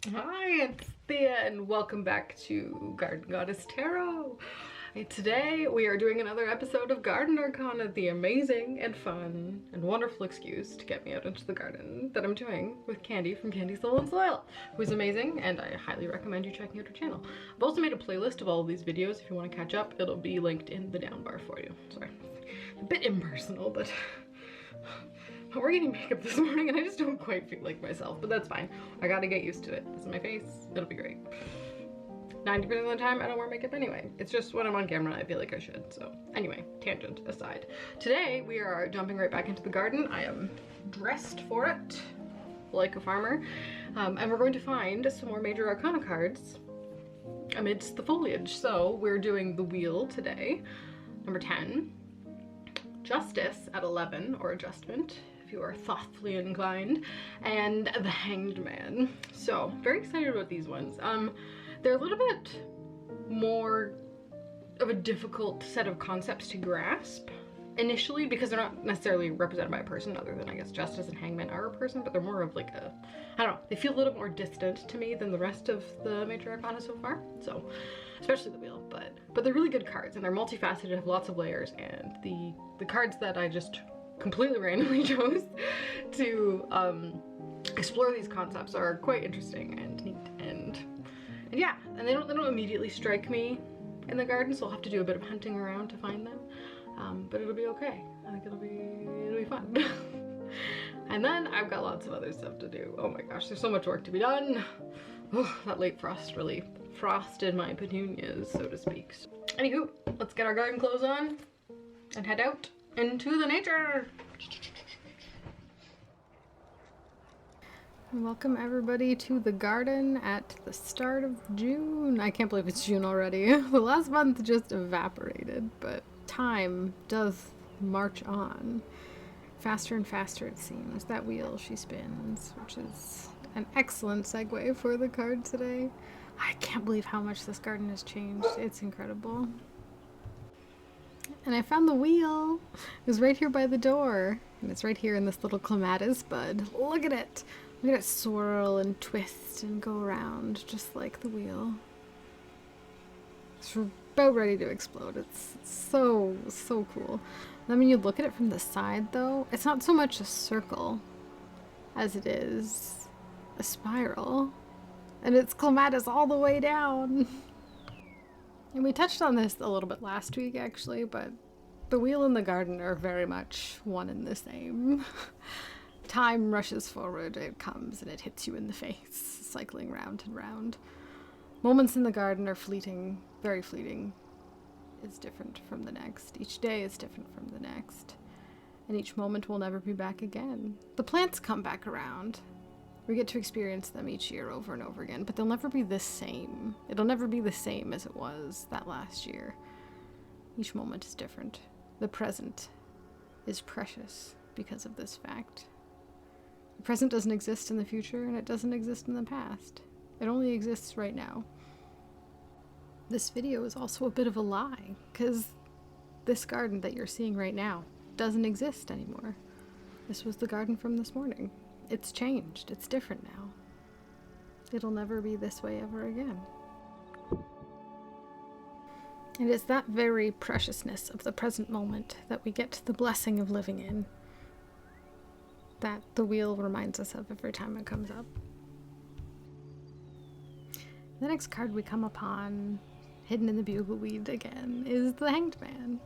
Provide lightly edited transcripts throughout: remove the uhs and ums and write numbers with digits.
Hi, it's Thea and welcome back to Garden Goddess Tarot. And today we are doing another episode of Garden Arcana, the amazing and fun and wonderful excuse to get me out into the garden that I'm doing with Candy from Candy Soul and Soil, who's amazing, and I highly recommend you checking out her channel. I've also made a playlist of all of these videos if you want to catch up. It'll be linked in the down bar for you. Sorry, a bit impersonal, but we're getting makeup this morning and I just don't quite feel like myself, but that's fine. I gotta get used to it. This is my face. It'll be great. 90% of the time I don't wear makeup anyway. It's just when I'm on camera I feel like I should. So anyway, tangent aside. Today we are jumping right back into the garden. I am dressed for it like a farmer. And we're going to find some more major arcana cards amidst the foliage. So we're doing the wheel today, number 10. Justice at 11, or adjustment if you are thoughtfully inclined, and the Hanged Man. So very excited about these ones. They're a little bit more of a difficult set of concepts to grasp initially because they're not necessarily represented by a person, other than I guess Justice and Hangman are a person, but they're more of like a, I don't know, they feel a little more distant to me than the rest of the major arcana so far. So especially the wheel, but they're really good cards and they're multifaceted, have lots of layers, and the cards that I just completely randomly chose to explore these concepts are quite interesting and neat, and yeah, and they don't immediately strike me in the garden, so I'll have to do a bit of hunting around to find them. But it'll be okay. I think it'll be fun. And then I've got lots of other stuff to do. Oh my gosh, there's so much work to be done. Oh, that late frost really frosted my petunias, so to speak. Anywho, let's get our garden clothes on and head out into the nature. Welcome everybody to the garden at the start of June. I can't believe it's June already. The last month just evaporated, but time does march on. Faster and faster it seems. That wheel she spins, which is an excellent segue for the card today. I can't believe how much this garden has changed. It's incredible. And I found the wheel. It was right here by the door. And it's right here in this little clematis bud. Look at it. Look at it swirl and twist and go around just like the wheel. It's about ready to explode. It's so cool. And then when you look at it from the side though, it's not so much a circle as it is a spiral. And it's clematis all the way down. And we touched on this a little bit last week actually, but the wheel and the garden are very much one and the same. Time rushes forward, it comes and it hits you in the face, cycling round and round. Moments in the garden are fleeting, very fleeting. It's different from the next. Each day is different from the next. And each moment will never be back again. The plants come back around. We get to experience them each year over and over again, but they'll never be the same. It'll never be the same as it was that last year. Each moment is different. The present is precious because of this fact. The present doesn't exist in the future, and it doesn't exist in the past. It only exists right now. This video is also a bit of a lie, because this garden that you're seeing right now doesn't exist anymore. This was the garden from this morning. It's changed. It's different now. It'll never be this way ever again. And it's that very preciousness of the present moment that we get the blessing of living in, that the wheel reminds us of every time it comes up. The next card we come upon, hidden in the bugleweed again, is the Hanged Man.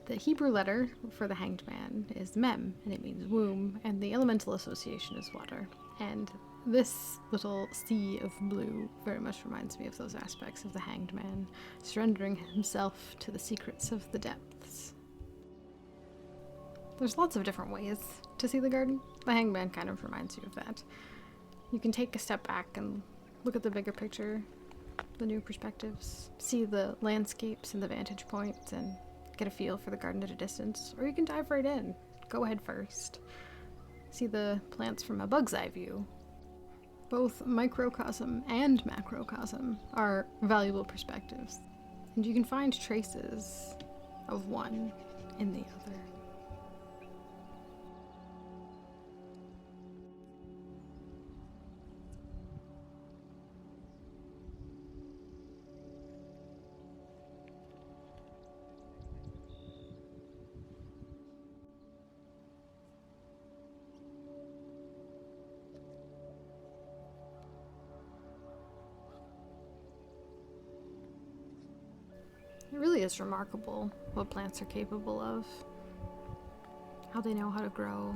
The Hebrew letter for the Hanged Man is Mem, and it means womb, and the elemental association is water. And this little sea of blue very much reminds me of those aspects of the Hanged Man, surrendering himself to the secrets of the depths. There's lots of different ways to see the garden. The Hanged Man kind of reminds you of that. You can take a step back and look at the bigger picture, the new perspectives, see the landscapes and the vantage points, and get a feel for the garden at a distance. Or you can dive right in, go ahead first. See the plants from a bug's eye view. Both microcosm and macrocosm are valuable perspectives, and you can find traces of one in the other. It really is remarkable what plants are capable of. How they know how to grow,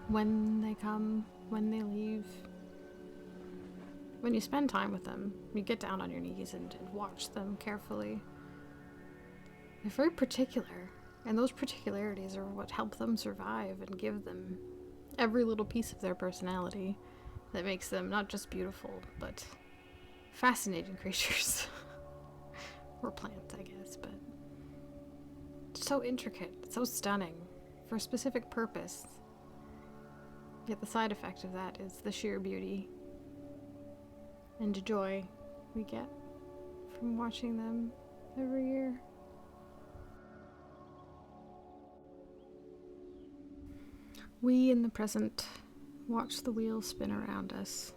when they come, when they leave. When you spend time with them, you get down on your knees and watch them carefully. They're very particular, and those particularities are what help them survive and give them every little piece of their personality that makes them not just beautiful, but fascinating creatures. Or plants, I guess, but so intricate, so stunning, for a specific purpose. Yet the side effect of that is the sheer beauty and joy we get from watching them every year. We in the present watch the wheel spin around us.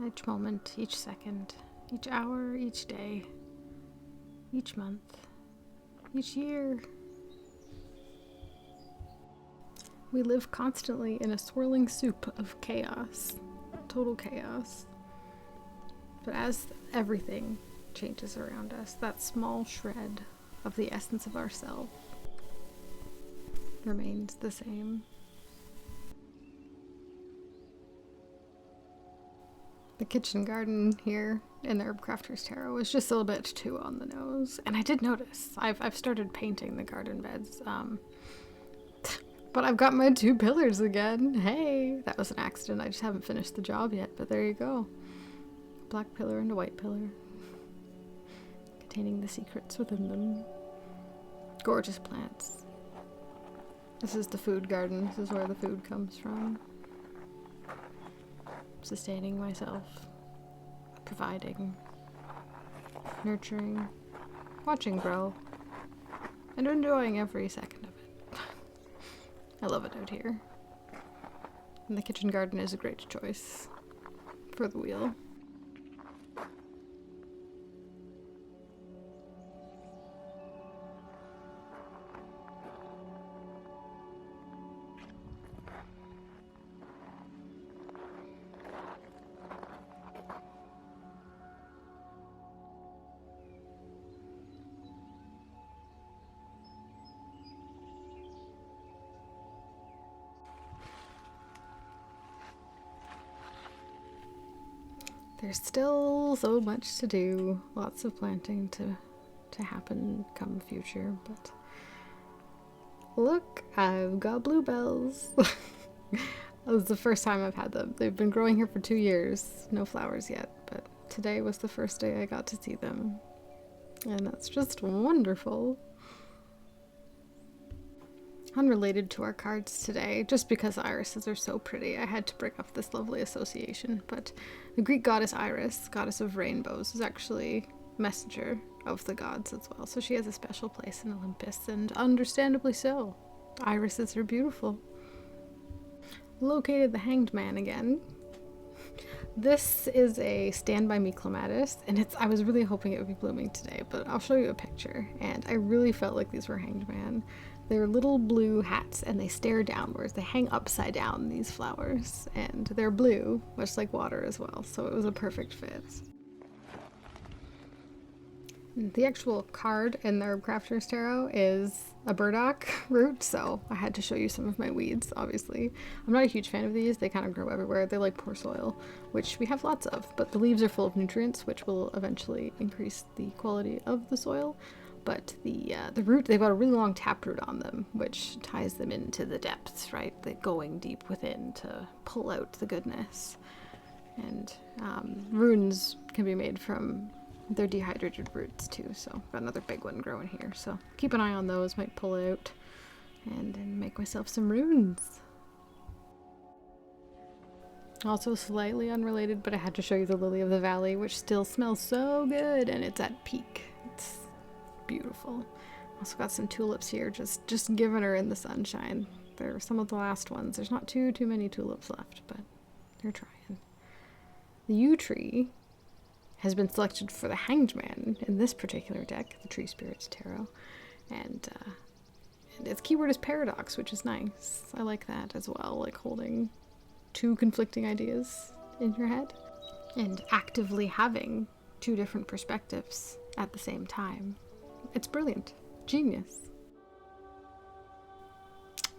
Each moment, each second, each hour, each day, each month, each year. We live constantly in a swirling soup of chaos, total chaos. But as everything changes around us, that small shred of the essence of ourselves remains the same. The kitchen garden here in the Herbcrafter's Tarot is just a little bit too on the nose. And I did notice, I've started painting the garden beds, but I've got my 2 pillars again. Hey, that was an accident. I just haven't finished the job yet, but there you go. A black pillar and a white pillar, containing the secrets within them. Gorgeous plants. This is the food garden. This is where the food comes from. Sustaining myself, providing, nurturing, watching grow, and enjoying every second of it. I love it out here. And the kitchen garden is a great choice for the wheel. There's still so much to do, lots of planting to happen come future, but look, I've got bluebells. That was the first time I've had them. They've been growing here for 2 years, no flowers yet, but today was the first day I got to see them, and that's just wonderful. Unrelated to our cards today, just because irises are so pretty, I had to bring up this lovely association, but the Greek goddess Iris, goddess of rainbows, is actually messenger of the gods as well, so she has a special place in Olympus, and understandably so. Irises are beautiful. Located the Hanged Man again. This is a Stand By Me clematis, and I was really hoping it would be blooming today, but I'll show you a picture, and I really felt like these were Hanged Man. They're little blue hats, and they stare downwards. They hang upside down, these flowers, and they're blue, much like water as well, so it was a perfect fit. The actual card in the Herbcrafter's Tarot is a burdock root, so I had to show you some of my weeds, obviously. I'm not a huge fan of these. They kind of grow everywhere. They like poor soil, which we have lots of, but the leaves are full of nutrients, which will eventually increase the quality of the soil. But the root, they've got a really long taproot on them, which ties them into the depths, right? They're going deep within to pull out the goodness. And runes can be made from their dehydrated roots too, so I've got another big one growing here. So keep an eye on those, might pull out and make myself some runes. Also slightly unrelated, but I had to show you the Lily of the Valley, which still smells so good, and it's at peak. It's beautiful. Also got some tulips here, just giving her in the sunshine. They're some of the last ones. There's not too many tulips left, but they're trying. The yew tree has been selected for the Hanged Man in this particular deck, the Tree Spirits Tarot, and its keyword is paradox, which is nice. I like that as well, like holding 2 conflicting ideas in your head and actively having 2 different perspectives at the same time. It's brilliant. Genius.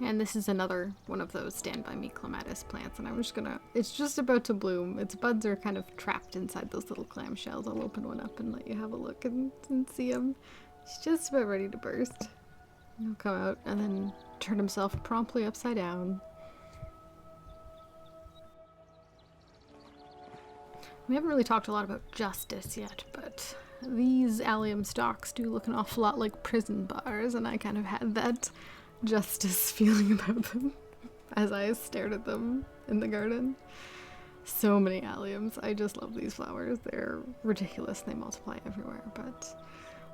And this is another one of those Stand By Me clematis plants, and I'm just gonna, it's just about to bloom. Its buds are kind of trapped inside those little clamshells. I'll open one up and let you have a look and see him. He's just about ready to burst. He'll come out and then turn himself promptly upside down. We haven't really talked a lot about justice yet, but these allium stalks do look an awful lot like prison bars, and I kind of had that justice feeling about them as I stared at them in the garden. So many alliums. I just love these flowers. They're ridiculous. They multiply everywhere, but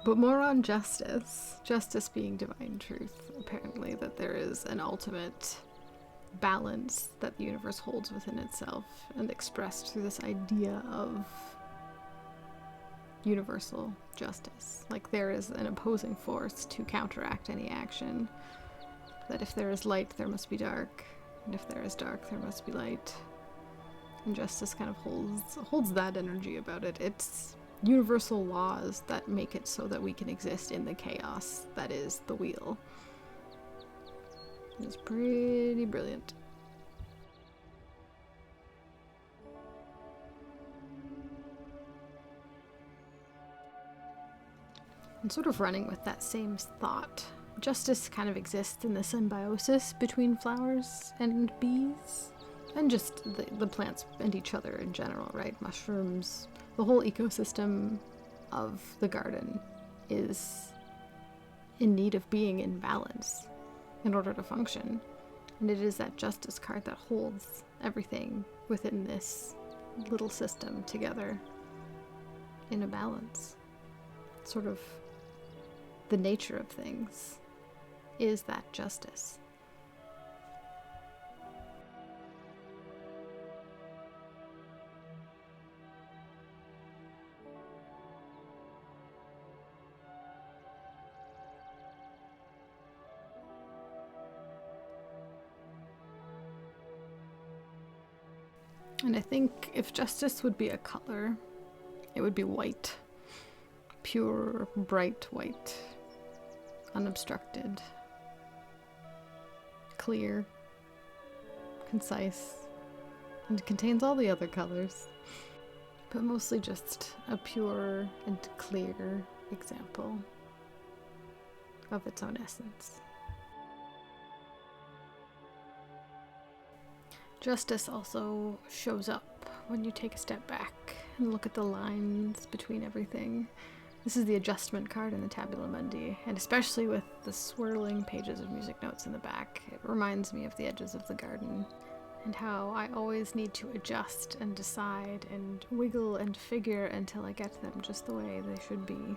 more on justice. Justice being divine truth, apparently, that there is an ultimate balance that the universe holds within itself, and expressed through this idea of universal justice. Like there is an opposing force to counteract any action. That if there is light, there must be dark, and if there is dark, there must be light. And justice kind of holds that energy about it. It's universal laws that make it so that we can exist in the chaos that is the wheel. It's pretty brilliant. I'm sort of running with that same thought. Justice kind of exists in the symbiosis between flowers and bees, and just the plants and each other in general, right? Mushrooms, the whole ecosystem of the garden is in need of being in balance in order to function. And it is that justice card that holds everything within this little system together in a balance. Sort of the nature of things is that justice. And I think if justice would be a color, it would be white. Pure, bright white. Unobstructed. Clear. Concise. And it contains all the other colors. But mostly just a pure and clear example of its own essence. Justice also shows up when you take a step back and look at the lines between everything. This is the adjustment card in the Tabula Mundi, and especially with the swirling pages of music notes in the back, it reminds me of the edges of the garden and how I always need to adjust and decide and wiggle and figure until I get them just the way they should be.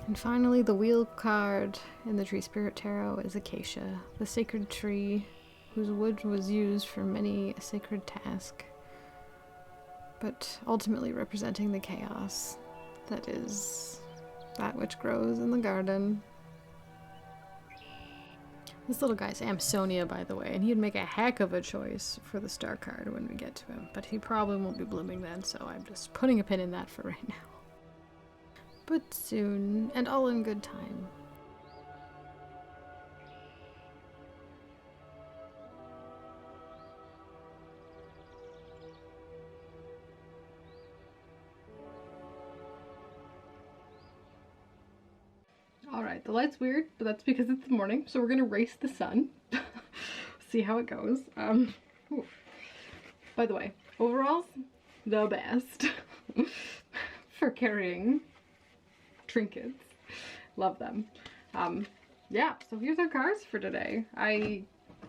And finally, the wheel card in the Tree Spirit Tarot is Acacia, the sacred tree whose wood was used for many a sacred task, but ultimately representing the chaos that is that which grows in the garden. This little guy's Amsonia, by the way, and he'd make a heck of a choice for the star card when we get to him, but he probably won't be blooming then, so I'm just putting a pin in that for right now. But soon, and all in good time. Alright, the light's weird, but that's because it's the morning, so we're gonna race the sun. See how it goes. By the way, overalls, the best for carrying trinkets. Love them. Yeah, so here's our cards for today.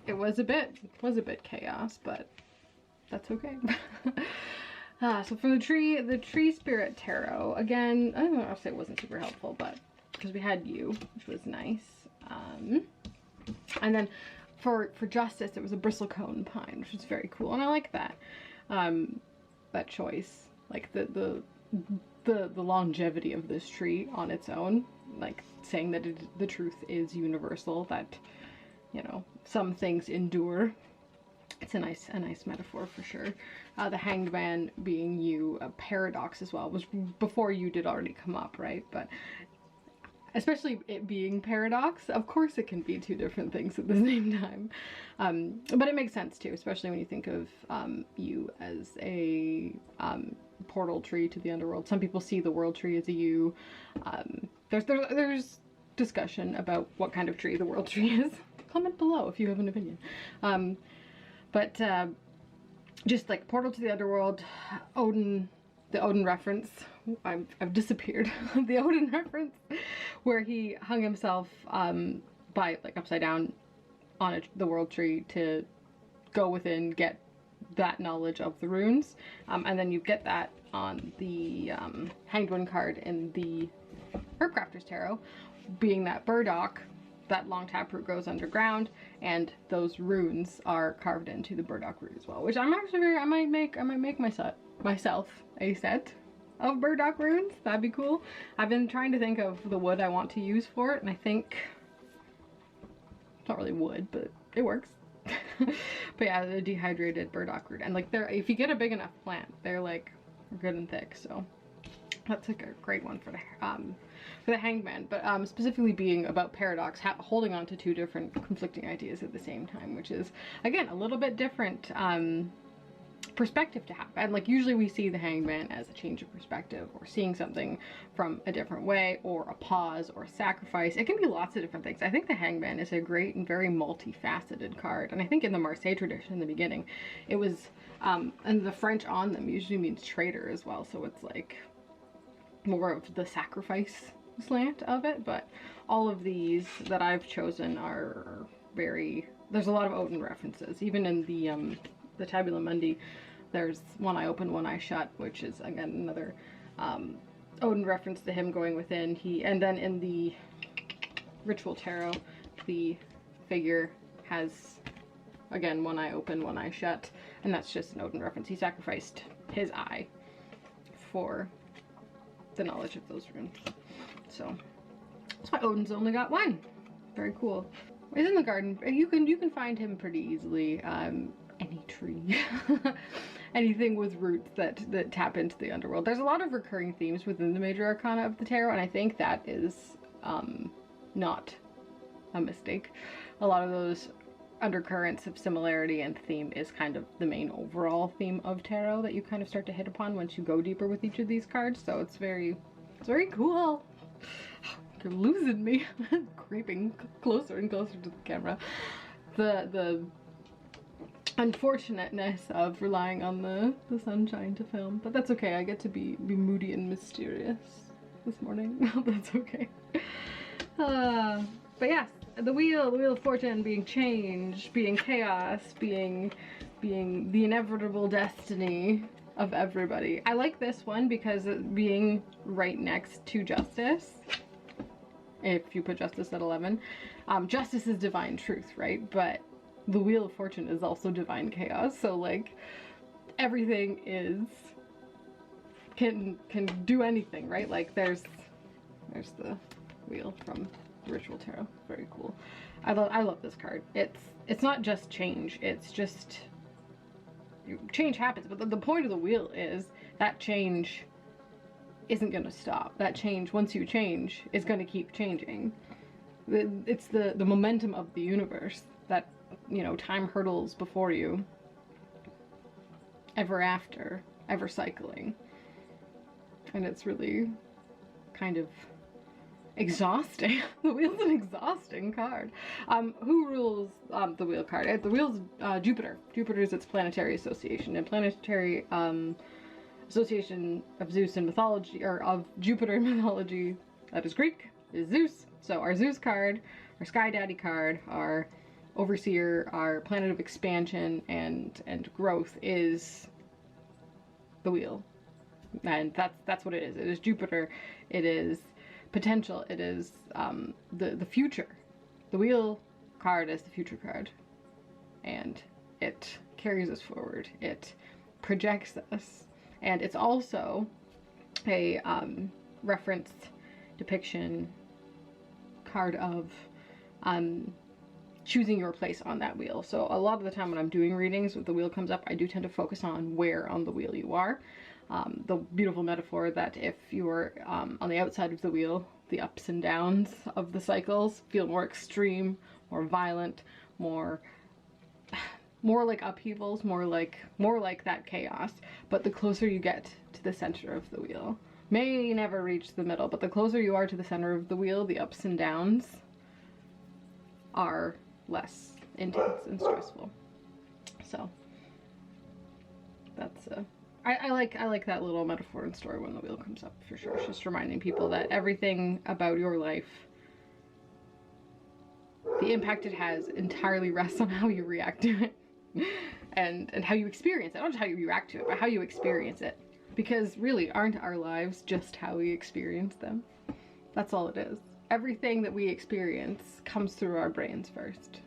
It was a bit chaos, but that's okay. So for the tree spirit tarot, again, I don't know if it wasn't super helpful, but because we had you, which was nice. And then for justice, it was a bristlecone pine, which was very cool, and I like that. That choice, like the longevity of this tree on its own, like saying that the truth is universal, that, you know, some things endure. it's a nice metaphor for sure. The Hanged Man being you, a paradox as well, was before you did already come up, right? But especially it being paradox, of course it can be two different things at the same time. But it makes sense too, especially when you think of you as a portal tree to the underworld. Some people see the world tree as a you. There's discussion about what kind of tree the world tree is. Comment below if you have an opinion. But just like portal to the underworld, Odin, the Odin reference, I've disappeared. The Odin reference, where he hung himself by like upside down on the world tree to go within, get that knowledge of the runes, and then you get that on the Hanged One card in the Herbcrafter's Tarot, being that burdock. That long taproot grows underground, and those runes are carved into the burdock root as well. Which I'm actually I might make myself a set of burdock runes. That'd be cool. I've been trying to think of the wood I want to use for it, and I think it's not really wood, but it works. But yeah, the dehydrated burdock root, and like if you get a big enough plant, they're like good and thick. So that's like a great one for the Hanged Man, but specifically being about paradox, holding on to two different conflicting ideas at the same time, which is again a little bit different perspective to have. And like usually we see the Hanged Man as a change of perspective, or seeing something from a different way, or a pause, or a sacrifice. It can be lots of different things. I think the Hanged Man is a great and very multifaceted card, and I think in the Marseille tradition in the beginning it was and the French on them usually means traitor as well, so it's like more of the sacrifice slant of it. But all of these that I've chosen are very, there's a lot of Odin references. Even in the Tabula Mundi, there's one eye open, one eye shut, which is again another Odin reference to him going within. And then in the Ritual Tarot, the figure has again one eye open, one eye shut, and that's just an Odin reference. He sacrificed his eye for the knowledge of those runes. So that's why Odin's only got one. Very cool. He's in the garden. You can find him pretty easily. Any tree. Anything with roots that tap into the underworld. There's a lot of recurring themes within the major arcana of the tarot, and I think that is not a mistake. A lot of those undercurrents of similarity and theme is kind of the main overall theme of tarot that you kind of start to hit upon once you go deeper with each of these cards. So it's very cool. You're losing me. Creeping closer and closer to the camera. The unfortunateness of relying on the sunshine to film, but that's okay. I get to be moody and mysterious this morning. That's okay. But yes, the wheel of fortune being change, being chaos, being the inevitable destiny of everybody. I like this one because being right next to justice, if you put justice at 11, justice is divine truth, right? But the wheel of fortune is also divine chaos. So like everything can do anything, right? Like there's the wheel from Ritual Tarot. Very cool. I love this card. It's not just change. It's just change happens, but the point of the wheel is that change isn't going to stop. That change, once you change, is going to keep changing. It's the momentum of the universe that, you know, time hurdles before you, ever after, ever cycling. And it's really kind of exhausting. The wheel's an exhausting card. Who rules the wheel card? The wheel's Jupiter. Jupiter is its planetary association, and planetary association of Zeus in mythology, or of Jupiter in mythology, that is Greek, is Zeus. So our Zeus card, our Sky Daddy card, our Overseer, our planet of expansion and growth is the wheel. And that's what it is. It is Jupiter. It is potential. It is the future. The wheel card is the future card, and it carries us forward. It projects us, and it's also a referenced depiction card of choosing your place on that wheel. So a lot of the time when I'm doing readings, if the wheel comes up, I do tend to focus on where on the wheel you are. The beautiful metaphor that if you are on the outside of the wheel, the ups and downs of the cycles feel more extreme, more violent, more like upheavals, more like that chaos. But the closer you get to the center of the wheel, may never reach the middle, but the closer you are to the center of the wheel, the ups and downs are less intense and stressful. So that's I like that little metaphor and story when the wheel comes up, for sure. It's just reminding people that everything about your life, the impact it has entirely rests on how you react to it and how you experience it. Not just how you react to it, but how you experience it. Because really, aren't our lives just how we experience them? That's all it is. Everything that we experience comes through our brains first.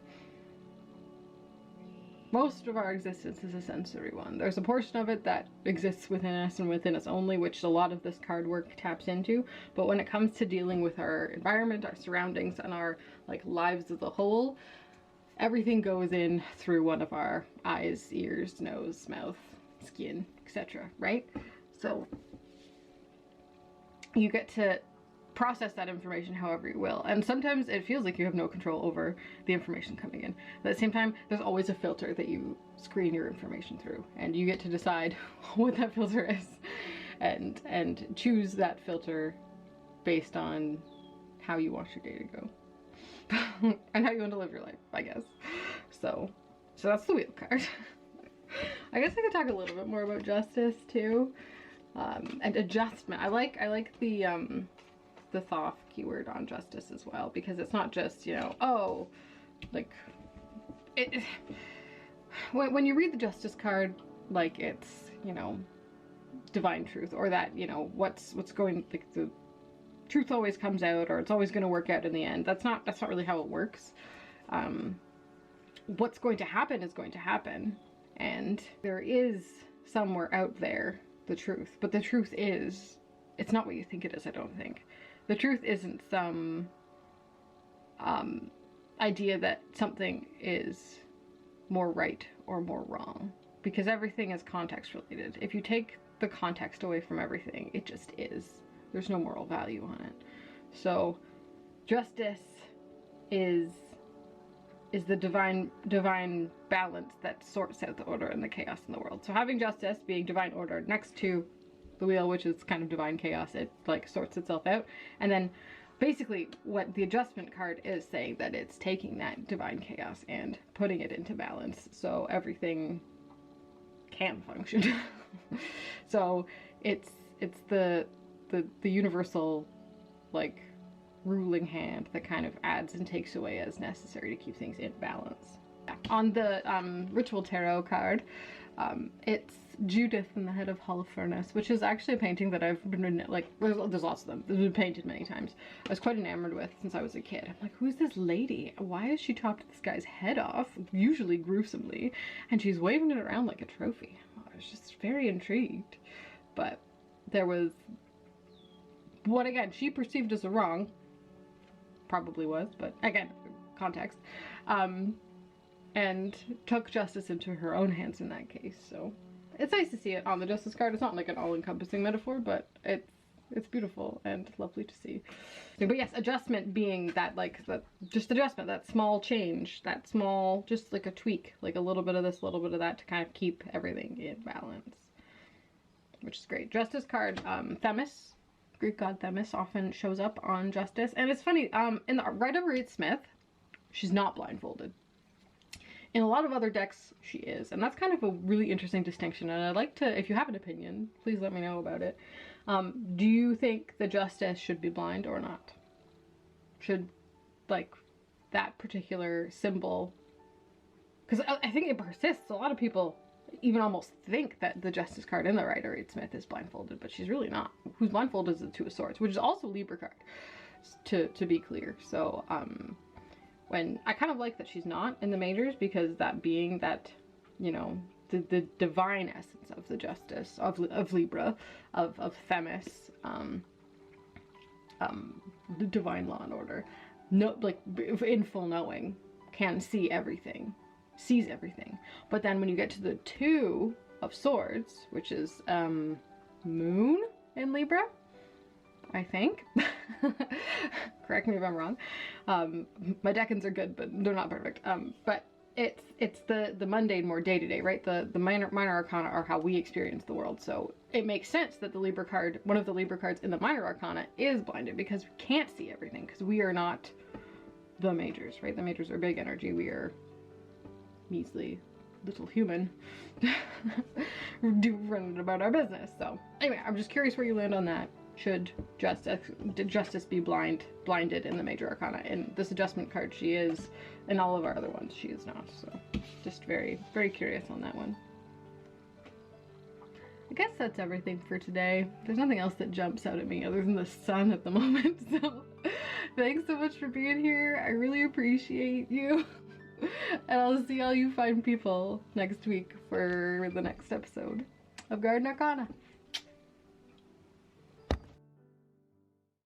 Most of our existence is a sensory one. There's a portion of it that exists within us and within us only, which a lot of this card work taps into. But when it comes to dealing with our environment, our surroundings, and our lives as a whole, everything goes in through one of our eyes, ears, nose, mouth, skin, etc., right? So you get to process that information however you will, and sometimes it feels like you have no control over the information coming in, but at the same time there's always a filter that you screen your information through, and you get to decide what that filter is and choose that filter based on how you want your day to go and how you want to live your life, I guess. So that's the wheel card. I guess I could talk a little bit more about justice too, and adjustment. I like the Thoth keyword on justice as well, because it's not just, oh, when you read the justice card, it's, divine truth, or that, what's going, the truth always comes out, or it's always going to work out in the end. That's not really how it works. What's going to happen is going to happen, and there is somewhere out there the truth, but the truth is, it's not what you think it is, I don't think. The truth isn't some idea that something is more right or more wrong, because everything is context related. If you take the context away from everything, it just is. There's no moral value on it. So justice is the divine balance that sorts out the order and the chaos in the world. So having justice being divine order next to the wheel, which is kind of divine chaos, it sorts itself out. And then basically what the adjustment card is saying, that it's taking that divine chaos and putting it into balance so everything can function. So it's the universal ruling hand that kind of adds and takes away as necessary to keep things in balance. On the Ritual Tarot card, it's Judith in the Head of Holofernes, which is actually a painting that I've been, there's lots of them. They've been painted many times. I was quite enamored with since I was a kid. I'm like, who's this lady? Why has she chopped this guy's head off, usually gruesomely, and she's waving it around like a trophy? I was just very intrigued. But there was what, again, she perceived as a wrong, probably was, but again, context, and took justice into her own hands in that case. So it's nice to see it on the justice card. It's not like an all-encompassing metaphor, but it's beautiful and lovely to see. But yes, adjustment being that, just adjustment, that small change, that small, just like a tweak, like a little bit of this, a little bit of that, to kind of keep everything in balance, which is great. Justice card, Themis, Greek god Themis, often shows up on justice. And it's funny, in the Rider-Waite-Smith, she's not blindfolded. In a lot of other decks, she is, and that's kind of a really interesting distinction, and I'd like to, if you have an opinion, please let me know about it. Do you think the justice should be blind or not? Should, that particular symbol, because I think it persists. A lot of people even almost think that the justice card in the Rider-Waite-Smith is blindfolded, but she's really not. Who's blindfolded is the Two of Swords, which is also a Libra card, to be clear. So, when I kind of like that she's not in the majors, because that being that, the divine essence of the justice of Libra, of Themis, the divine law and order, in full knowing, can see everything, sees everything. But then when you get to the Two of Swords, which is Moon in Libra, I think. Correct me if I'm wrong. My decans are good, but they're not perfect. But it's the mundane, more day-to-day, right? The minor arcana are how we experience the world. So it makes sense that the Libra card, one of the Libra cards in the minor arcana, is blinded, because we can't see everything, because we are not the majors, right? The majors are big energy. We are measly little human running about our business. So anyway, I'm just curious where you land on that. Should justice be blinded in the major arcana? In this adjustment card she is, in all of our other ones she is not. So just very, very curious on that one. I guess that's everything for today. There's nothing else that jumps out at me other than the sun at the moment. So thanks so much for being here. I really appreciate you. And I'll see all you fine people next week for the next episode of Garden Arcana.